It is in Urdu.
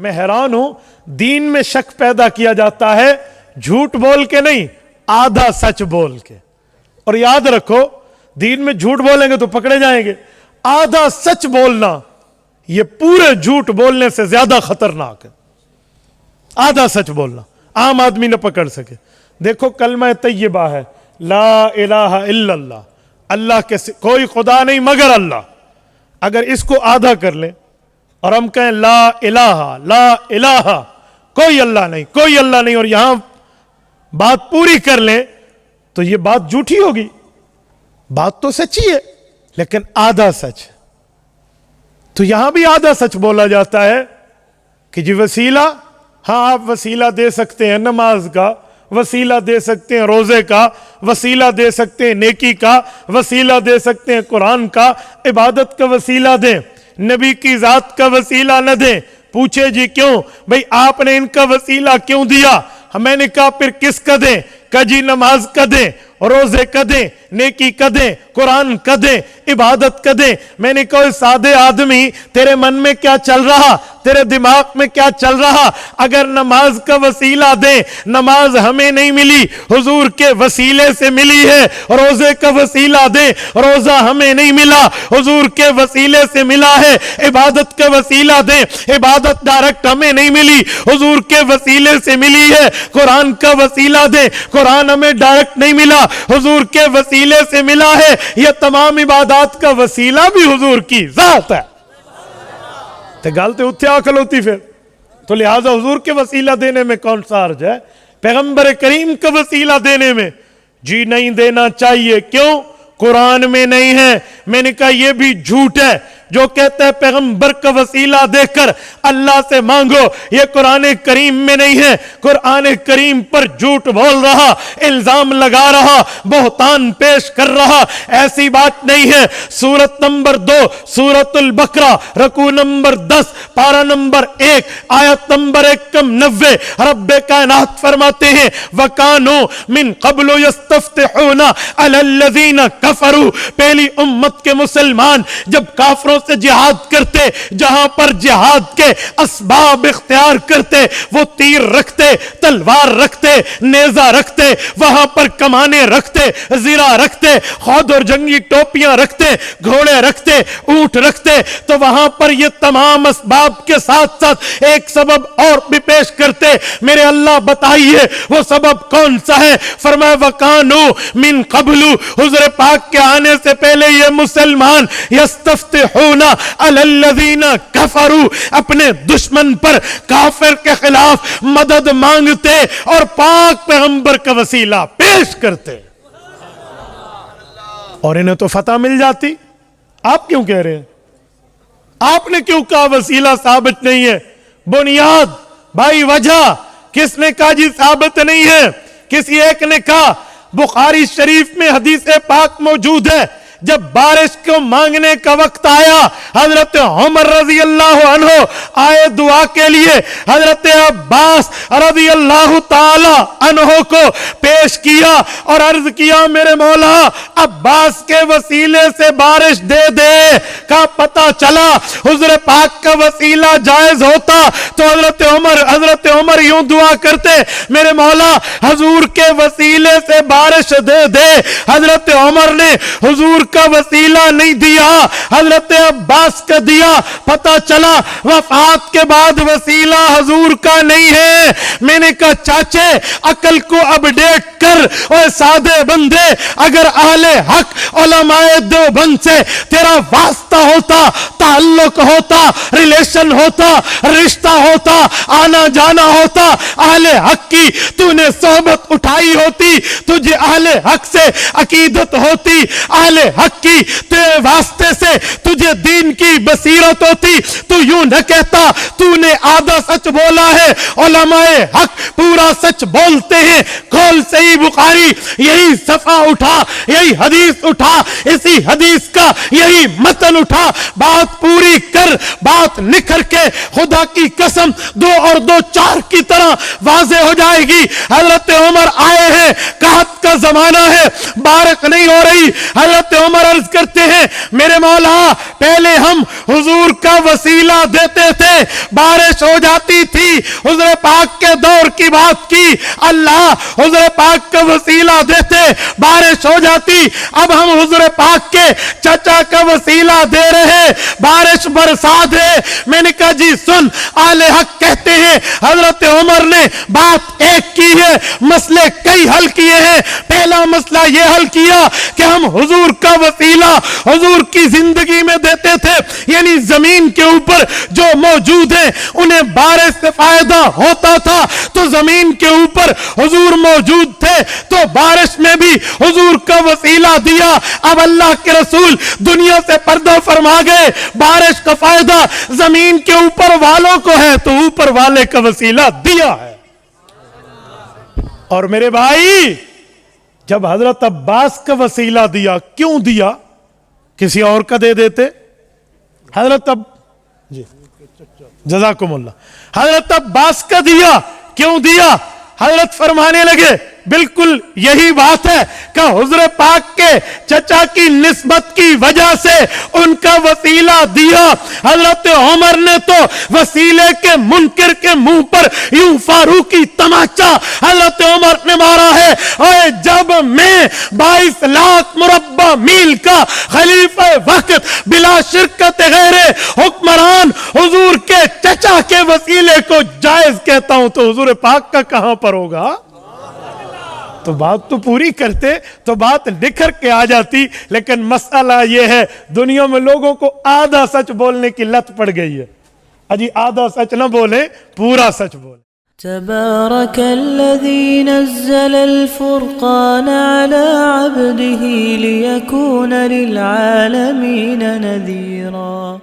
میں حیران ہوں دین میں شک پیدا کیا جاتا ہے جھوٹ بول کے نہیں، آدھا سچ بول کے. اور یاد رکھو دین میں جھوٹ بولیں گے تو پکڑے جائیں گے، آدھا سچ بولنا یہ پورے جھوٹ بولنے سے زیادہ خطرناک ہے. آدھا سچ بولنا عام آدمی نہ پکڑ سکے. دیکھو کلمہ طیبہ ہے لا الہ الا اللہ، اللہ کے کوئی خدا نہیں مگر اللہ. اگر اس کو آدھا کر لیں اور ہم کہیں لا الہ کوئی اللہ نہیں، کوئی اللہ نہیں، اور یہاں بات پوری کر لیں تو یہ بات جھوٹی ہوگی. بات تو سچی ہے لیکن آدھا سچ. تو یہاں بھی آدھا سچ بولا جاتا ہے کہ جی وسیلہ، ہاں آپ وسیلہ دے سکتے ہیں نماز کا، وسیلہ دے سکتے ہیں روزے کا، وسیلہ دے سکتے ہیں نیکی کا، وسیلہ دے سکتے ہیں قرآن کا، عبادت کا وسیلہ دیں، نبی کی ذات کا وسیلہ نہ دیں. پوچھے جی کیوں؟ بھئی آپ نے ان کا وسیلہ کیوں دیا؟ میں نے کہا پھر کس کا دیں؟ کہ جی نماز کا دیں، روزے کا دیں، نیکی کا دیں، قرآن کا دیں، عبادت کا دیں. میں نے کہا سادے آدمی تیرے من میں کیا چل رہا، تیرے دماغ میں کیا چل رہا؟ اگر نماز کا وسیلہ دیں، نماز ہمیں نہیں ملی، حضور کے وسیلے سے ملی ہے. روزے کا وسیلہ دیں، روزہ ہمیں نہیں ملا، حضور کے وسیلے سے ملا ہے. عبادت کا وسیلہ دیں، عبادت ڈائریکٹ ہمیں نہیں ملی، حضور کے وسیلے سے ملی ہے. قرآن کا وسیلہ دیں، قرآن ہمیں ڈائریکٹ نہیں ملا، حضور کے وسیلے سے ملا ہے. یہ تمام عبادات کا وسیلہ بھی حضور کی ذات ہے. تو گالتے اتھے آکل ہوتی پھر تو لہٰذا حضور کے وسیلہ دینے میں کون سا حرج ہے؟ پیغمبر کریم کا وسیلہ دینے میں جی نہیں دینا چاہیے. کیوں؟ قرآن میں نہیں ہے. میں نے کہا یہ بھی جھوٹ ہے جو کہتا ہے پیغمبر کا وسیلہ دے کر اللہ سے مانگو، یہ قرآن کریم میں نہیں ہے. قرآن کریم پر جھوٹ بول رہا، الزام لگا رہا، بہتان پیش کر رہا، ایسی بات نہیں ہے. سورت نمبر 2 سورت البقرہ رکوع نمبر 10 پارہ نمبر 1 آیت نمبر 190 رب کائنات فرماتے ہیں وَكَانُوا مِن قَبْلُ يَسْتَفْتِحُونَ عَلَى الَّذِينَ كَفَرُوا. پہلی امت کے مسلمان جب کافروں سے جہاد کرتے، جہاں پر جہاد کے اسباب اختیار کرتے، وہ تیر رکھتے، تلوار رکھتے، نیزہ رکھتے، وہاں پر کمانے رکھتے، زرہ رکھتے، خود اور جنگی ٹوپیاں رکھتے، گھوڑے رکھتے، اونٹ رکھتے، تو وہاں پر یہ تمام اسباب کے ساتھ ساتھ ایک سبب اور بھی پیش کرتے. میرے اللہ بتائیے وہ سبب کون سا ہے؟ فرمایا وَكَانُوا مِن قَبْلُ، حضور پاک کے آنے سے پہلے یہ مسلمان یستفتحون علی الذین کفروا، اپنے دشمن پر، کافر کے خلاف مدد مانگتے اور پاک پیغمبر کا وسیلہ پیش کرتے اور انہیں تو فتح مل جاتی. آپ کیوں کہہ رہے ہیں؟ آپ نے کیوں کہا وسیلہ ثابت نہیں ہے؟ بنیاد بھائی وجہ کس نے کہا جی ثابت نہیں ہے؟ کسی ایک نے کہا. بخاری شریف میں حدیث پاک موجود ہے جب بارش کو مانگنے کا وقت آیا، حضرت عمر رضی اللہ عنہ آئے دعا کے لیے، حضرت عباس رضی اللہ تعالی عنہ کو پیش کیا اور عرض کیا میرے مولا عباس کے وسیلے سے بارش دے دے. کا پتہ چلا حضور پاک کا وسیلہ جائز ہوتا تو حضرت عمر یوں دعا کرتے میرے مولا حضور کے وسیلے سے بارش دے دے. حضرت عمر نے حضور کا وسیلہ نہیں دیا، حضرت عباس کا دیا. پتہ چلا وفات کے بعد وسیلہ حضور کا نہیں ہے. میں نے کہا چاچے عقل کو اپڈیٹ کر، اور سادے بندے اگر اہل حق علماء دیوبند سے تیرا واسطہ ہوتا، تعلق ہوتا، ریلیشن ہوتا، رشتہ ہوتا، آنا جانا ہوتا، اہل حق کی تو نے صحبت اٹھائی ہوتی، تجھے اہل حق سے عقیدت ہوتی، اہل حق کی تیرے واسطے سے تجھے دین کی بصیرت ہوتی، تو یوں نہ کہتا تو نے آدھا سچ بولا ہے. علماء حق پورا سچ بولتے ہیں. کھول صحیح بخاری، یہی صفحہ اٹھا، یہی حدیث اٹھا، اسی حدیث کا یہی متن اٹھا، بات پوری کر، بات نکھر کے خدا کی قسم 2 اور 2 4 کی طرح واضح ہو جائے گی. حضرت عمر آئے ہیں، قحط کا زمانہ ہے، بارش نہیں ہو رہی. حضرت عمر عرض کرتے ہیں میرے مولا پہلے ہم حضور کا وسیلہ دیتے تھے، بارش ہو جاتی تھی، حضور پاک کے دور کی بات کی، اللہ حضور پاک کا وسیلہ دیتے، بارش ہو جاتی، اب ہم حضور پاک کے چچا کا وسیلہ دے رہے، بارش برسا دے۔ میں نے کہا جی سن، آل حق کہتے ہیں حضرت عمر نے بات ایک کی ہے، مسئلے کئی حل کیے ہیں۔ پہلا مسئلہ یہ حل کیا کہ ہم حضور کا وسیلہ حضور کی زندگی میں دیتے تھے، یعنی زمین کے اوپر جو موجود ہیں انہیں بارش سے فائدہ ہوتا تھا، تو زمین کے اوپر حضور موجود تھے تو بارش میں بھی حضور کا وسیلہ دیا۔ اب اللہ کے رسول دنیا سے پردہ فرما گئے، بارش کا فائدہ زمین کے اوپر والوں کو ہے تو اوپر والے کا وسیلہ دیا ہے۔ اور میرے بھائی جب حضرت عباس کا وسیلہ دیا، کیوں دیا؟ کسی اور کا دے دیتے؟ جی جزاکم اللہ، حضرت عباس کا دیا، کیوں دیا؟ حضرت فرمانے لگے بالکل یہی بات ہے کہ حضور پاک کے چچا کی نسبت کی وجہ سے ان کا وسیلہ دیا۔ حضرت عمر نے تو وسیلے کے منکر کے منہ پر یوں فاروقی تماچا حضرت عمر نے مارا ہے، اور جب میں 22 لاکھ مربع میل کا خلیفہ وقت بلا شرکت غیر حکمران حضور کے چچا کے وسیلے کو جائز کہتا ہوں تو حضور پاک کا کہاں پر ہوگا؟ تو بات تو پوری کرتے تو بات نکھر کے آ جاتی، لیکن مسئلہ یہ ہے دنیا میں لوگوں کو آدھا سچ بولنے کی لت پڑ گئی ہے۔ اجی آدھا سچ نہ بولیں، پورا سچ بولیں۔ تبارك الذي نزل الفرقان على عبده ليكون للعالمين نذيرا